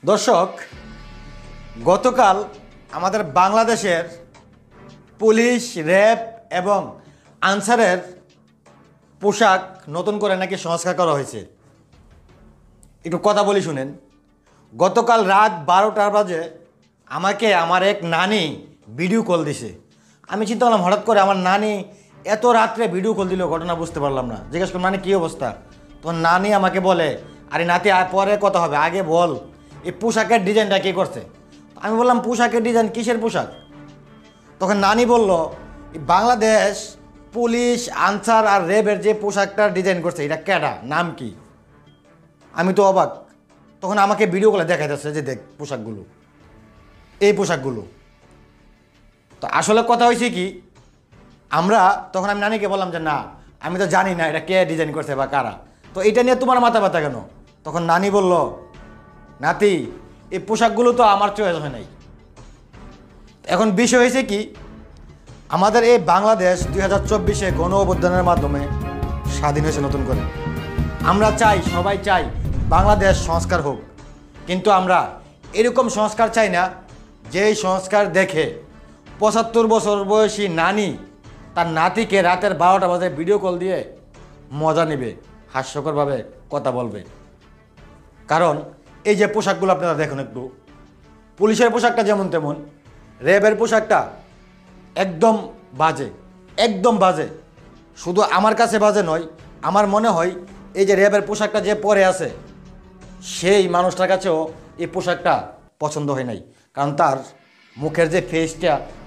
দর্শক, গতকাল আমাদের বাংলাদেশের পুলিশ, র্যাব এবং আনসারের পোশাক নতুন করে নাকি সংস্কার করা হয়েছে। একটু কথা বলি শুনেন। গতকাল রাত 12টা বাজে আমাকে আমার এক নানি ভিডিও কল দিছে। আমি চিন্তা করলাম হঠাৎ করে আমার নানি এত রাত্রে ভিডিও কল দিল, ঘটনা বুঝতে পারলাম না। জিজ্ঞেস করলাম নানি কী অবস্থা, তখন নানি আমাকে বলে, আরে নাতি পরে কথা হবে, আগে বল এই পোশাকের ডিজাইনটা কে করছে। আমি বললাম পোশাকের ডিজাইন কিসের পোশাক? তখন নানি বলল বাংলাদেশ পুলিশ, আনসার আর র্যাবের যে পোশাকটার ডিজাইন করছে এটা কেডা, নাম কি? আমি তো অবাক। তখন আমাকে ভিডিও করে দেখাইতেছে যে দেখ পোশাকগুলো, এই পোশাকগুলো। তো আসলে কথা হয়েছে কি, তখন আমি নানিকে বললাম যে না, আমি তো জানি না এটা কে ডিজাইন করছে বা কারা, তো এটা নিয়ে তোমার মাথা ব্যথা কেন? তখন নানি বলল, নাতি এই পোশাকগুলো তো আমার চয়েস হয় নাই। এখন বিষয় হয়েছে কি, আমাদের এই বাংলাদেশ 2024-এ গণ অভ্যুত্থানের মাধ্যমে স্বাধীন হয়েছে নতুন করে। আমরা চাই, সবাই চাই বাংলাদেশ সংস্কার হোক, কিন্তু আমরা এরকম সংস্কার চাই না যেই সংস্কার দেখে 75 বছর বয়সী নানি তার নাতিকে রাতের 12টা বাজে ভিডিও কল দিয়ে মজা নেবে, হাস্যকরভাবে কথা বলবে। কারণ এই যে পোশাকগুলো আপনারা দেখুন একটু, পুলিশের পোশাকটা যেমন তেমন, র্যাবের পোশাকটা একদম বাজে, একদম বাজে। শুধু আমার কাছে বাজে নয়, আমার মনে হয় এই যে র্যাবের পোশাকটা যে পরে আছে সেই মানুষটার কাছেও এই পোশাকটা পছন্দ হয় নাই। কারণ তার মুখের যে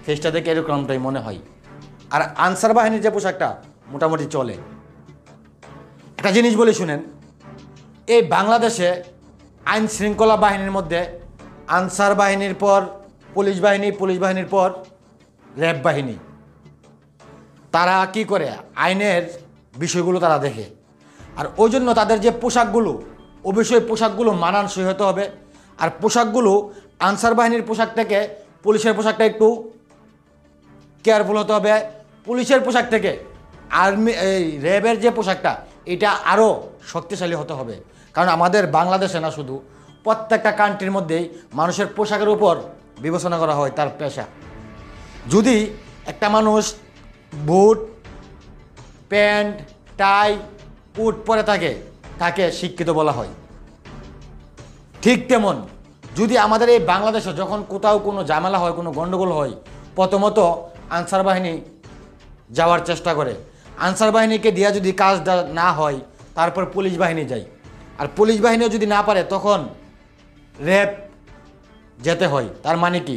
ফেসটা দেখে এরকমটাই মনে হয়। আর আনসার বাহিনীর যে পোশাকটা মোটামুটি চলে। একটা জিনিস বলি শুনেন, এই বাংলাদেশে আইন শৃঙ্খলা বাহিনীর মধ্যে আনসার বাহিনীর পর পুলিশ বাহিনী, পুলিশ বাহিনীর পর র্যাব বাহিনী। তারা কি করে, আইনের বিষয়গুলো তারা দেখে। আর ওই জন্য তাদের যে পোশাকগুলো, অবশ্যই পোশাকগুলো মানানসই হতে হবে। আর পোশাকগুলো আনসার বাহিনীর পোশাক থেকে পুলিশের পোশাকটা একটু কেয়ারফুল হতে হবে। পুলিশের পোশাক থেকে এই র্যাবের যে পোশাকটা এটা আরও শক্তিশালী হতে হবে। কারণ আমাদের বাংলাদেশে না, শুধু প্রত্যেকটা কান্ট্রির মধ্যেই মানুষের পোশাকের উপর বিবেচনা করা হয় তার পেশা। যদি একটা মানুষ বুট, প্যান্ট, টাই, কোট পরে থাকে, তাকে শিক্ষিত বলা হয়। ঠিক তেমন যদি আমাদের এই বাংলাদেশে যখন কোথাও কোনো ঝামেলা হয়, কোনো গণ্ডগোল হয়, প্রথমত আনসার বাহিনী যাওয়ার চেষ্টা করে। আনসার বাহিনীকে দিয়া যদি কাজ না হয়, তারপর পুলিশ বাহিনী যায়। আর পুলিশ বাহিনীও যদি না পারে, তখন র্যাব যেতে হয়। তার মানে কি,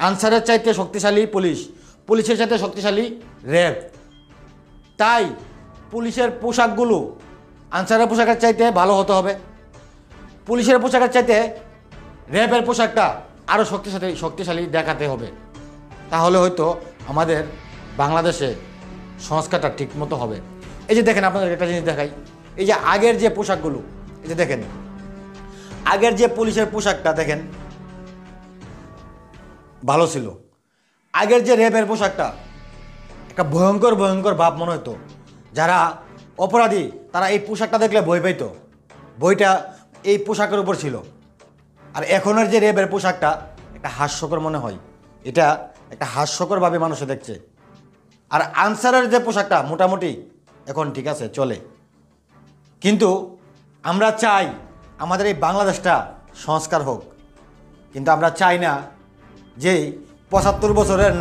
আনসারের চাইতে শক্তিশালী পুলিশ, পুলিশের চাইতে শক্তিশালী র্যাব। তাই পুলিশের পোশাকগুলো আনসারের পোশাকের চাইতে ভালো হতে হবে। পুলিশের পোশাকের চাইতে র্যাবের পোশাকটা আরও শক্তিশালী দেখাতে হবে। তাহলে হয়তো আমাদের বাংলাদেশে সংস্কারটা ঠিক মতো হবে। এই যে দেখেন, আপনাদের একটা জিনিস দেখাই, এই যে আগের যে পোশাকগুলো, এই যে দেখেন আগের যে পুলিশের পোশাকটা দেখেন ভালো ছিল। আগের যে র্যাবের পোশাকটা একটা ভয়ঙ্কর ভয়ঙ্কর ভাব মনে হতো। যারা অপরাধী তারা এই পোশাকটা দেখলে ভয় পাইতো, বইটা এই পোশাকের উপর ছিল। আর এখনের যে র্যাবের পোশাকটা একটা হাস্যকর মনে হয়, এটা একটা হাস্যকরভাবে মানুষে দেখছে। আর আনসারের যে পোশাকটা মোটামুটি এখন ঠিক আছে, চলে। কিন্তু আমরা চাই আমাদের এই বাংলাদেশটা সংস্কার হোক, কিন্তু আমরা চাই না যে 75 বছরের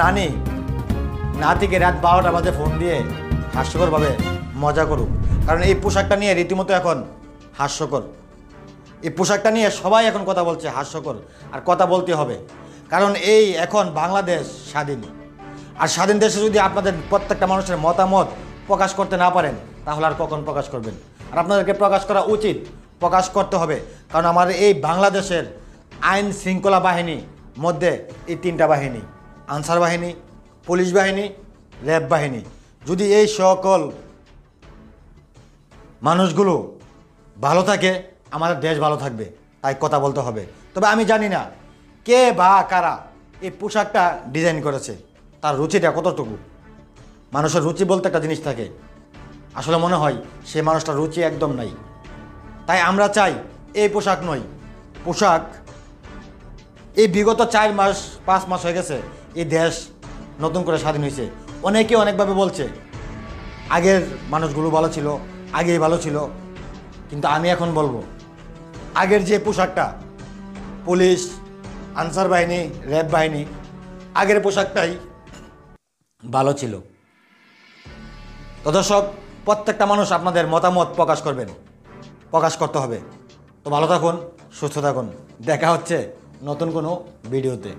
নাতিকে রাত 12টা বাজে ফোন দিয়ে হাস্যকরভাবে মজা করুক। কারণ এই পোশাকটা নিয়ে রীতিমতো এখন হাস্যকর। এই পোশাকটা নিয়ে সবাই এখন কথা বলছে হাস্যকর, আর কথা বলতে হবে। কারণ এই এখন বাংলাদেশ স্বাধীন। আর স্বাধীন দেশে যদি আপনাদের প্রত্যেকটা মানুষের মতামত প্রকাশ করতে না পারেন, তাহলে আর কখন প্রকাশ করবেন? আর আপনাদেরকে প্রকাশ করা উচিত, প্রকাশ করতে হবে। কারণ আমাদের এই বাংলাদেশের আইন শৃঙ্খলা বাহিনী মধ্যে এই 3টা বাহিনী, আনসার বাহিনী, পুলিশ বাহিনী, র্যাব বাহিনী। যদি এই সকল মানুষগুলো ভালো থাকে, আমাদের দেশ ভালো থাকবে। তাই কথা বলতে হবে। তবে আমি জানি না কে বা কারা এই পোশাকটা ডিজাইন করেছে, তার রুচিটা কতটুকু। মানুষের রুচি বলতে একটা জিনিস থাকে, আসলে মনে হয় সেই মানুষটার রুচি একদম নাই। তাই আমরা চাই এই পোশাক নয়, পোশাক এই বিগত 4 মাস 5 মাস হয়ে গেছে এই দেশ নতুন করে স্বাধীন হয়েছে। অনেকে অনেকভাবে বলছে আগের মানুষগুলো ভালো ছিল, আগেই ভালো ছিল, কিন্তু আমি এখন বলবো আগের যে পোশাকটা পুলিশ, আনসার বাহিনী, র্যাব বাহিনী, আগের পোশাকটাই ভালো ছিল। তো দর্শক, প্রত্যেকটা মানুষ আপনাদের মতামত প্রকাশ করতে হবে। তো ভালো থাকুন, সুস্থ থাকুন, দেখা হচ্ছে নতুন কোনো ভিডিওতে।